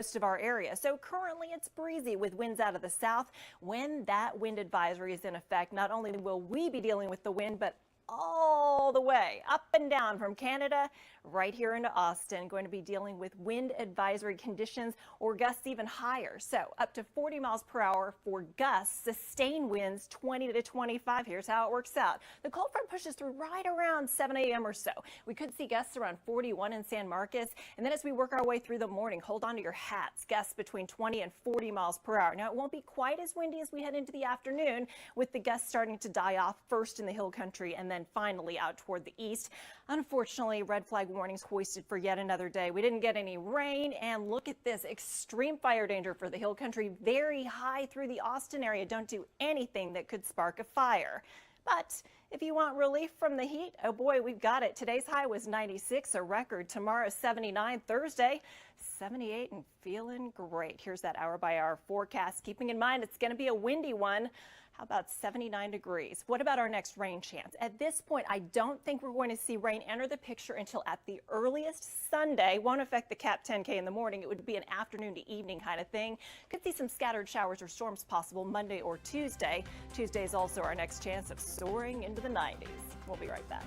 most of our area. So currently it's breezy with winds out of the south. When that wind advisory is in effect, not only will we be dealing with the wind, but all the way up and down from Canada right here into Austin, going to be dealing with wind advisory conditions or gusts even higher. So up to 40 miles per hour for gusts, sustained winds 20 to 25. Here's how it works out. The cold front pushes through right around 7 a.m. or so. We could see gusts around 41 in San Marcos. And then as we work our way through the morning, hold on to your hats. Gusts between 20 and 40 miles per hour. Now, it won't be quite as windy as we head into the afternoon, with the gusts starting to die off first in the hill country and then finally out toward the east. Unfortunately, red flag warnings hoisted for yet another day. We didn't get any rain, and look at this, extreme fire danger for the hill country, very high through the Austin area. Don't do anything that could spark a fire. But if you want relief from the heat, oh boy, we've got it. Today's high was 96, a record. Tomorrow 79, Thursday 78, and feeling great. Here's that hour by hour forecast, keeping in mind it's going to be a windy one. How about 79 degrees? What about our next rain chance? At this point, I don't think we're going to see rain enter the picture until at the earliest Sunday. Won't affect the Cap 10K in the morning. It would be an afternoon to evening kind of thing. Could see some scattered showers or storms possible Monday or Tuesday. Tuesday is also our next chance of soaring into the 90s. We'll be right back.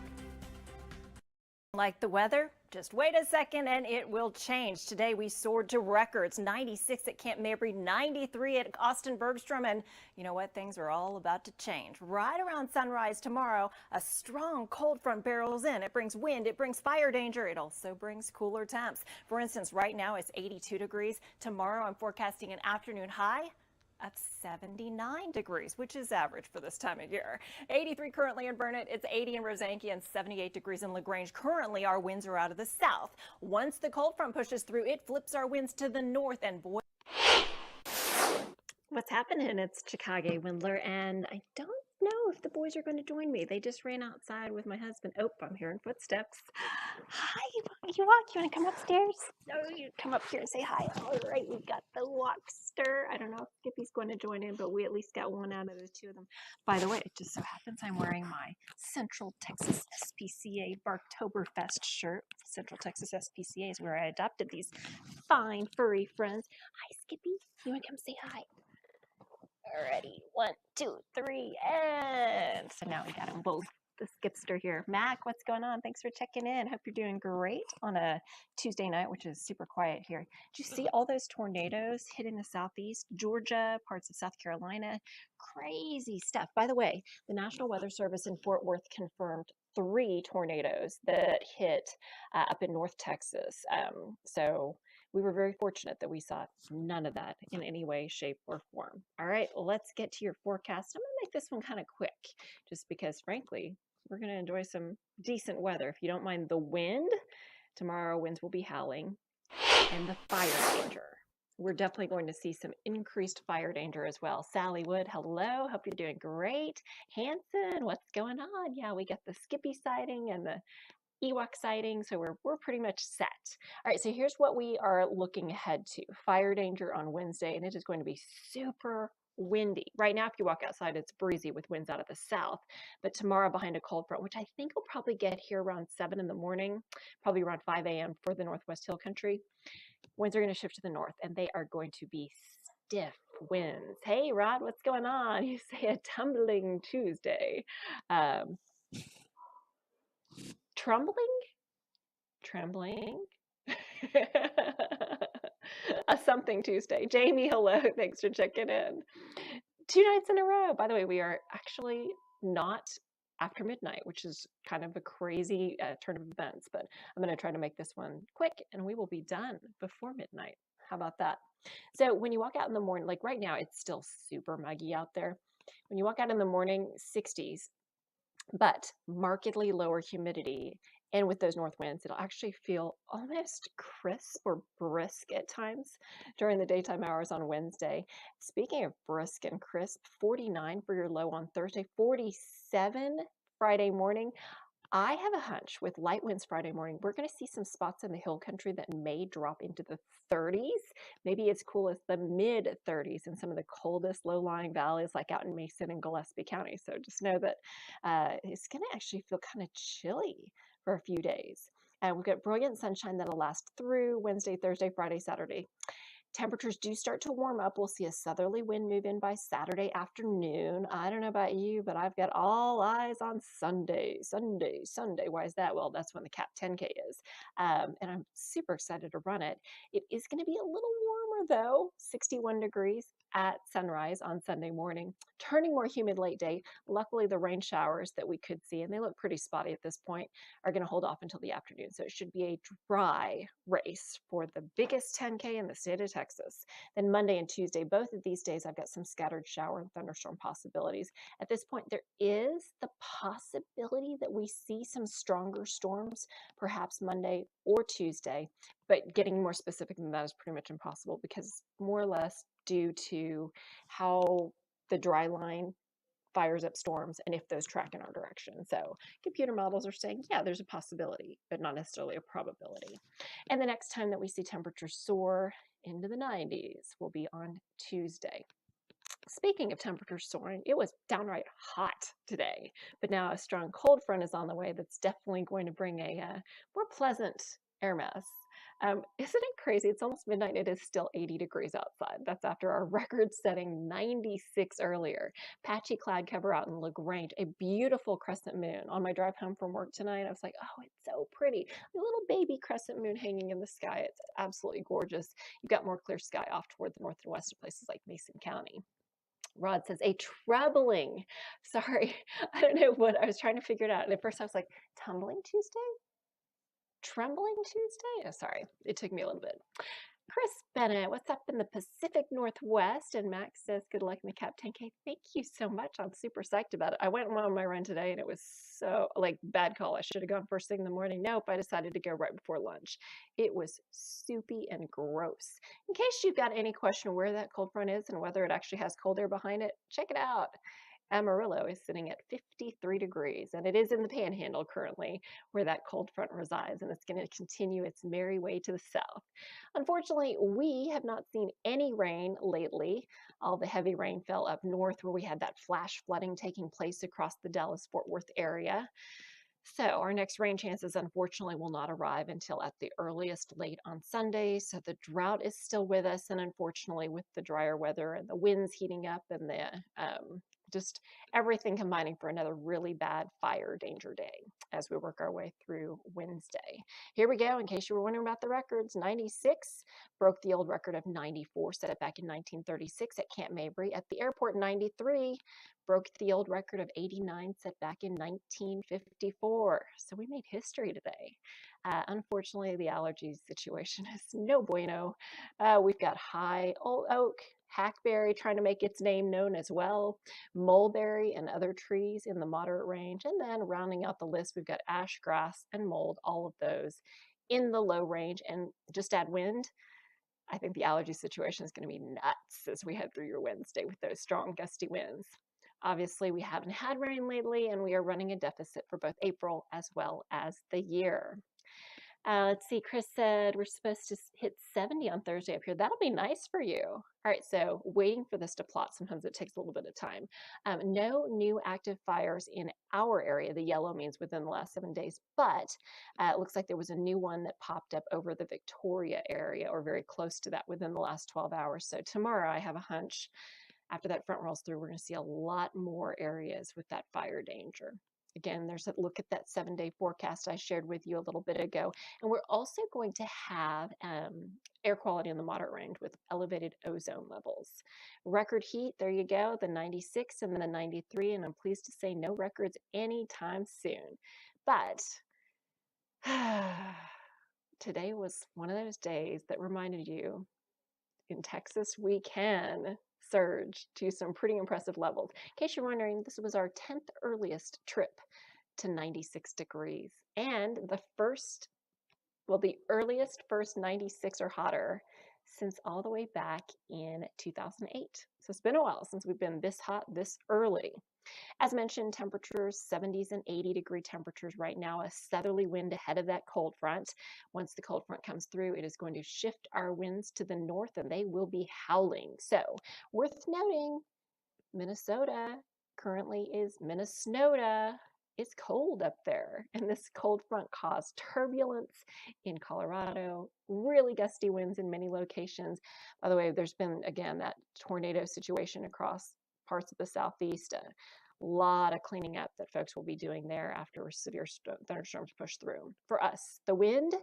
Like the weather? Just wait a second and it will change. Today we soared to records, 96 at Camp Mabry, 93 at Austin Bergstrom, and you know what? Things are all about to change. Right around sunrise tomorrow, a strong cold front barrels in. It brings wind, it brings fire danger, it also brings cooler temps. For instance, right now it's 82 degrees. Tomorrow I'm forecasting an afternoon high of 79 degrees, which is average for this time of year. 83 currently in Burnett, it's 80 in Rosanke, and 78 degrees in LaGrange. Currently, our winds are out of the south. Once the cold front pushes through, it flips our winds to the north, and boy, what's happening? It's Chicago Windler, and I don't know if the boys are going to join me. They just ran outside with my husband. Oh, I'm hearing footsteps. Hi, you want to come upstairs? No, you come up here and say hi. All right, we've got the Walkster. I don't know if Skippy's going to join in, but we at least got one out of the two of them. By the way, it just so happens I'm wearing my Central Texas SPCA Barktoberfest shirt. Central Texas SPCA is where I adopted these fine furry friends. Hi, Skippy. You want to come say hi? Alrighty, 1, 2, 3, and so now we got them both. The skipster here. Mac, what's going on? Thanks for checking in. Hope you're doing great on a Tuesday night, which is super quiet here. Did you see all those tornadoes hitting the southeast? Georgia, parts of South Carolina. Crazy stuff. By the way, the National Weather Service in Fort Worth confirmed 3 tornadoes that hit up in North Texas. So we were very fortunate that we saw none of that in any way, shape, or form. All right, let's get to your forecast. I'm going to make this one kind of quick, just because, frankly, we're going to enjoy some decent weather. If you don't mind the wind, tomorrow winds will be howling, and the fire danger. We're definitely going to see some increased fire danger as well. Sally Wood, hello. Hope you're doing great. Hanson, what's going on? Yeah, we got the Skippy sighting and the Ewok sighting, so we're pretty much set. All right, so here's what we are looking ahead to. Fire danger on Wednesday, and it is going to be super windy. Right now, if you walk outside, it's breezy with winds out of the south, but tomorrow behind a cold front, which I think will probably get here around 7 in the morning, probably around 5 a.m. for the Northwest Hill Country, winds are going to shift to the north, and they are going to be stiff winds. Hey, Rod, what's going on? You say a tumbling Tuesday. Trembling, a something Tuesday. Jamie, hello. Thanks for checking in. 2 nights in a row. By the way, we are actually not after midnight, which is kind of a crazy turn of events, but I'm going to try to make this one quick and we will be done before midnight. How about that? So when you walk out in the morning, like right now, it's still super muggy out there. When you walk out in the morning, 60s, but markedly lower humidity. And with those north winds, it'll actually feel almost crisp or brisk at times during the daytime hours on Wednesday. Speaking of brisk and crisp, 49 for your low on Thursday, 47 Friday morning. I have a hunch with light winds Friday morning, we're going to see some spots in the hill country that may drop into the 30s, maybe as cool as the mid 30s in some of the coldest low-lying valleys like out in Mason and Gillespie County. So just know that it's going to actually feel kind of chilly for a few days. And we've got brilliant sunshine that'll last through Wednesday, Thursday, Friday, Saturday. Temperatures do start to warm up. We'll see a southerly wind move in by Saturday afternoon. I don't know about you, but I've got all eyes on Sunday. Sunday. Why is that? Well, that's when the Cap 10K is. And I'm super excited to run it. It is going to be a little warmer though, 61 degrees at sunrise on Sunday morning, turning more humid late day. Luckily, the rain showers that we could see, and they look pretty spotty at this point, are going to hold off until the afternoon. So it should be a dry race for the biggest 10K in the state of Texas. Then Monday and Tuesday, both of these days, I've got some scattered shower and thunderstorm possibilities. At this point, there is the possibility that we see some stronger storms, perhaps Monday or Tuesday, but getting more specific than that is pretty much impossible because more or less due to how the dry line fires up storms and if those track in our direction. So computer models are saying, yeah, there's a possibility, but not necessarily a probability. And the next time that we see temperatures soar into the 90s will be on Tuesday. Speaking of temperatures soaring, it was downright hot today, but now a strong cold front is on the way that's definitely going to bring a more pleasant air mass. Isn't it crazy? It's almost midnight and it is still 80 degrees outside. That's after our record-setting 96 earlier. Patchy cloud cover out in LaGrange, a beautiful crescent moon. On my drive home from work tonight, I was like, oh, it's so pretty. A little baby crescent moon hanging in the sky. It's absolutely gorgeous. You've got more clear sky off toward the north and west of places like Mason County. Rod says, a troubling, sorry, I don't know what, I was trying to figure it out. And at first I was like, tumbling Tuesday? Trembling Tuesday? Oh, sorry, it took me a little bit. Chris Bennett, what's up in the Pacific Northwest? And Max says, good luck in the Cap 10K. Thank you so much. I'm super psyched about it. I went on my run today and it was so, like, bad call. I should have gone first thing in the morning. Nope, I decided to go right before lunch. It was soupy and gross. In case you've got any question where that cold front is and whether it actually has cold air behind it, check it out. Amarillo is sitting at 53 degrees, and it is in the Panhandle currently where that cold front resides, and it's going to continue its merry way to the south. Unfortunately, we have not seen any rain lately. All the heavy rain fell up north where we had that flash flooding taking place across the Dallas-Fort Worth area. So our next rain chances, unfortunately, will not arrive until at the earliest late on Sunday. So the drought is still with us. And unfortunately, with the drier weather and the winds heating up and the just everything combining for another really bad fire danger day as we work our way through Wednesday. Here we go. In case you were wondering about the records, 96 broke the old record of 94, set it back in 1936 at Camp Mabry. At the airport, 93 broke the old record of 89 set back in 1954. So we made history today. Unfortunately, the allergy situation is no bueno. We've got high old oak, hackberry trying to make its name known as well, mulberry and other trees in the moderate range. And then rounding out the list, we've got ash, grass, and mold, all of those in the low range. And just add wind. I think the allergy situation is going to be nuts as we head through your Wednesday with those strong gusty winds. Obviously, we haven't had rain lately, and we are running a deficit for both April as well as the year. Let's see, Chris said we're supposed to hit 70 on Thursday up here. That'll be nice for you. All right, so waiting for this to plot. Sometimes it takes a little bit of time. No new active fires in our area. The yellow means within the last 7 days, but it looks like there was a new one that popped up over the Victoria area or very close to that within the last 12 hours. So tomorrow I have a hunch after that front rolls through, we're going to see a lot more areas with that fire danger. Again, there's a look at that 7-day forecast I shared with you a little bit ago. And we're also going to have air quality in the moderate range with elevated ozone levels. Record heat, there you go, the 96 and then the 93. And I'm pleased to say no records anytime soon. But today was one of those days that reminded you in Texas, we can surge to some pretty impressive levels. In case you're wondering, this was our 10th earliest trip to 96 degrees. And the earliest first 96 or hotter since all the way back in 2008. So it's been a while since we've been this hot this early. As mentioned, temperatures, 70s and 80-degree temperatures right now, a southerly wind ahead of that cold front. Once the cold front comes through, it is going to shift our winds to the north and they will be howling. So worth noting, Minnesota currently is Minnesota. it's cold up there, and this cold front caused turbulence in Colorado, really gusty winds in many locations. By the way, there's been, again, that tornado situation across parts of the southeast. A lot of cleaning up that folks will be doing there after severe thunderstorms push through. For us, the wind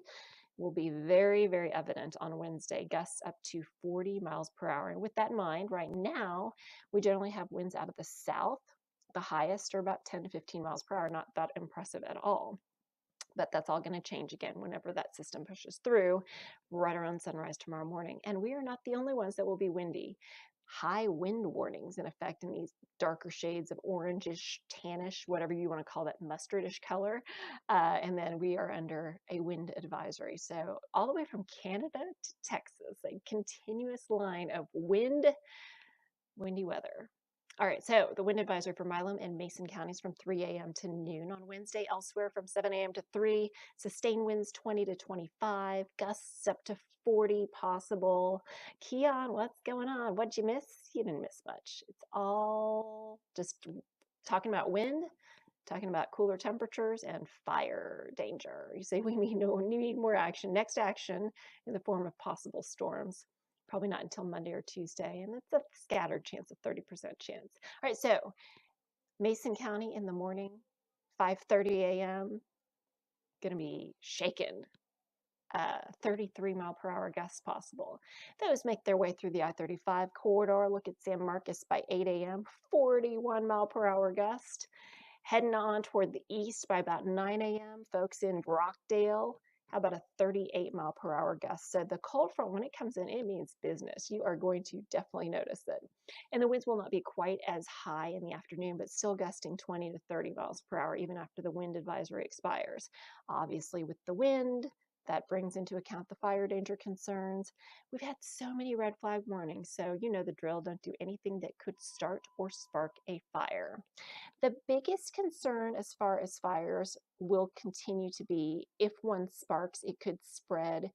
will be very, very evident on Wednesday, gusts up to 40 miles per hour. And with that in mind, right now, we generally have winds out of the south. The highest are about 10 to 15 miles per hour, not that impressive at all. But that's all going to change again whenever that system pushes through right around sunrise tomorrow morning. And we are not the only ones that will be windy. High wind warnings in effect in these darker shades of orangish, tannish, whatever you want to call that mustardish color. And then we are under a wind advisory. So all the way from Canada to Texas, a continuous line of windy weather. All right, so the wind advisory for Milam and Mason counties from 3 a.m. to noon on Wednesday. Elsewhere from 7 a.m. to 3, sustained winds 20 to 25, gusts up to 40 possible. Keon, what's going on? What'd you miss? You didn't miss much. It's all just talking about wind, talking about cooler temperatures and fire danger. You say we need more action. Next action in the form of possible storms. Probably not until Monday or Tuesday, and it's a scattered chance of 30% chance. All right, so Mason County in the morning, 5:30 a.m., going to be shaken. 33 mile per hour gusts possible. Those make their way through the I-35 corridor. Look at San Marcos by 8 a.m., 41 mile per hour gust. Heading on toward the east by about 9 a.m., folks in Rockdale, how about a 38 mile per hour gust? So the cold front, when it comes in, it means business. You are going to definitely notice it. And the winds will not be quite as high in the afternoon, but still gusting 20 to 30 miles per hour, even after the wind advisory expires. Obviously, with the wind, that brings into account the fire danger concerns. We've had so many red flag warnings, so you know the drill. Don't do anything that could start or spark a fire. The biggest concern as far as fires will continue to be if one sparks, it could spread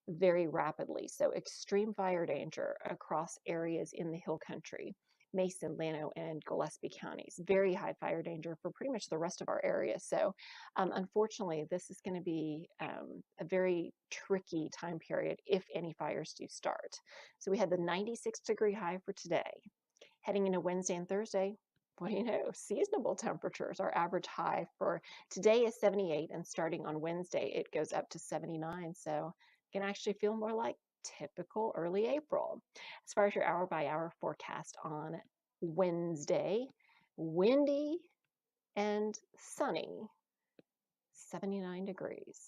very rapidly. So extreme fire danger across areas in the hill country. Mason, Llano, and Gillespie counties. Very high fire danger for pretty much the rest of our area. So unfortunately, this is going to be a very tricky time period if any fires do start. So we had the 96-degree high for today. Heading into Wednesday and Thursday, what do you know? Seasonable temperatures. Our average high for today is 78, and starting on Wednesday, it goes up to 79. So you can actually feel more like typical early April. As far as your hour by hour forecast on Wednesday, windy and sunny, 79 degrees.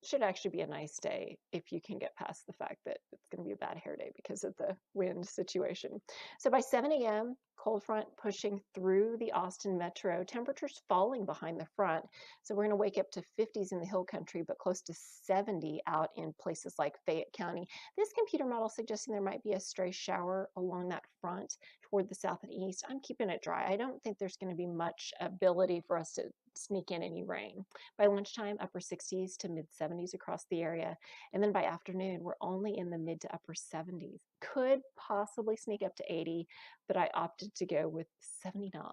Should actually be a nice day if you can get past the fact that it's going to be a bad hair day because of the wind situation. So by 7 a.m., cold front pushing through the Austin metro, temperatures falling behind the front. So we're going to wake up to 50s in the hill country, but close to 70 out in places like Fayette County. This computer model suggesting there might be a stray shower along that front toward the south and east. I'm keeping it dry. I don't think there's going to be much ability for us to sneak in any rain. By lunchtime, upper 60s to mid 70s across the area. And then by afternoon, we're only in the mid to upper 70s. Could possibly sneak up to 80, but I opted to go with 79.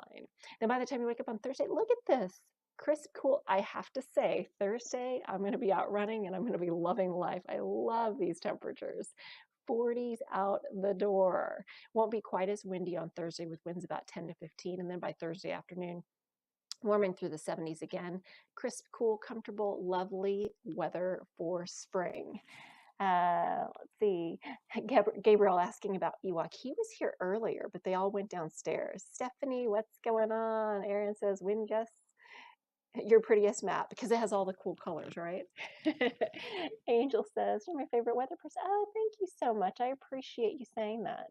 Then by the time you wake up on Thursday, look at this. Crisp, cool. I have to say, Thursday, I'm going to be out running and I'm going to be loving life. I love these temperatures. 40s out the door. Won't be quite as windy on Thursday with winds about 10 to 15. And then by Thursday afternoon, warming through the 70s again. Crisp, cool, comfortable, lovely weather for spring. Let's see. Gabriel asking about Ewok. He was here earlier, but they all went downstairs. Stephanie, what's going on? Aaron says wind gusts. Your prettiest map because it has all the cool colors, right? Angel says, you're my favorite weather person. Oh, thank you so much. I appreciate you saying that.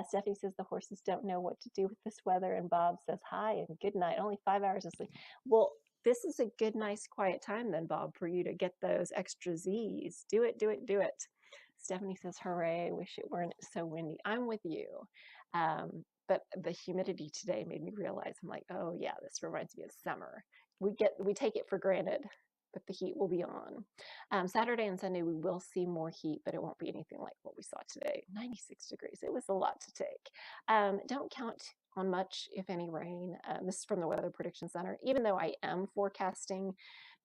Stephanie says the horses don't know what to do with this weather. And Bob says, hi and good night. Only 5 hours of sleep. Well, this is a good, nice, quiet time then, Bob, for you to get those extra Z's. Do it, do it, do it. Stephanie says, hooray, wish it weren't so windy. I'm with you. But the humidity today made me realize, I'm like, oh yeah, this reminds me of summer. We take it for granted, but the heat will be on. Saturday and Sunday, we will see more heat, but it won't be anything like what we saw today. 96 degrees. It was a lot to take. Don't count on much, if any, rain. This is from the Weather Prediction Center. Even though I am forecasting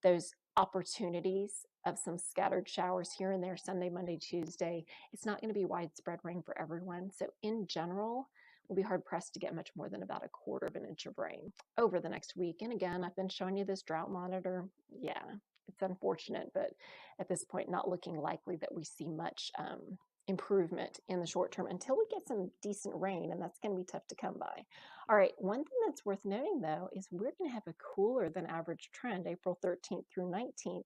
those opportunities of some scattered showers here and there Sunday, Monday, Tuesday, it's not going to be widespread rain for everyone. So in general, we'll be hard pressed to get much more than about 1/4 of an inch of rain over the next week. And again, I've been showing you this drought monitor. Yeah, it's unfortunate, but at this point, not looking likely that we see much improvement in the short term until we get some decent rain, and that's going to be tough to come by. All right, one thing that's worth noting though is we're going to have a cooler than average trend April 13th through 19th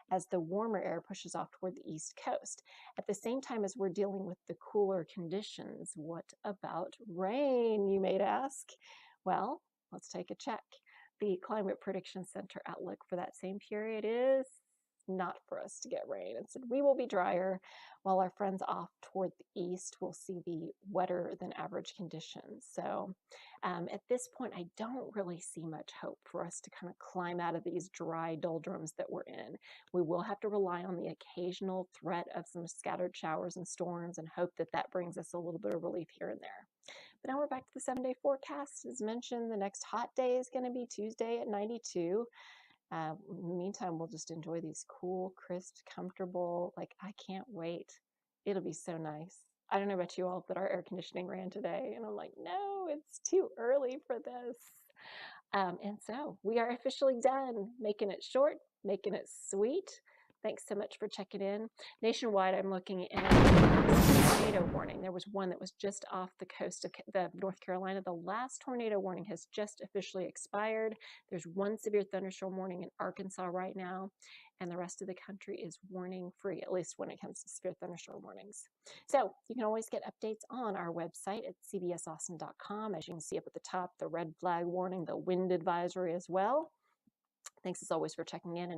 as the warmer air pushes off toward the east coast. At the same time as we're dealing with the cooler conditions, what about rain, you may ask? Well, let's take a check. The Climate Prediction Center outlook for that same period is not for us to get rain. It said we will be drier, while our friends off toward the east will see the wetter than average conditions. So at this point, I don't really see much hope for us to kind of climb out of these dry doldrums that we're in. We will have to rely on the occasional threat of some scattered showers and storms and hope that that brings us a little bit of relief here and there. But now we're back to the 7-day forecast. As mentioned, the next hot day is going to be Tuesday at 92. In the meantime, we'll just enjoy these cool, crisp, comfortable, like I can't wait. It'll be so nice. I don't know about you all, but our air conditioning ran today and I'm like, no, it's too early for this. And so we are officially done, making it short, making it sweet. Thanks so much for checking in. Nationwide, I'm looking at a tornado warning. There was one that was just off the coast of North Carolina. The last tornado warning has just officially expired. There's one severe thunderstorm warning in Arkansas right now, and the rest of the country is warning free, at least when it comes to severe thunderstorm warnings. So you can always get updates on our website at cbsaustin.com. As you can see up at the top, the red flag warning, the wind advisory as well. Thanks as always for checking in. And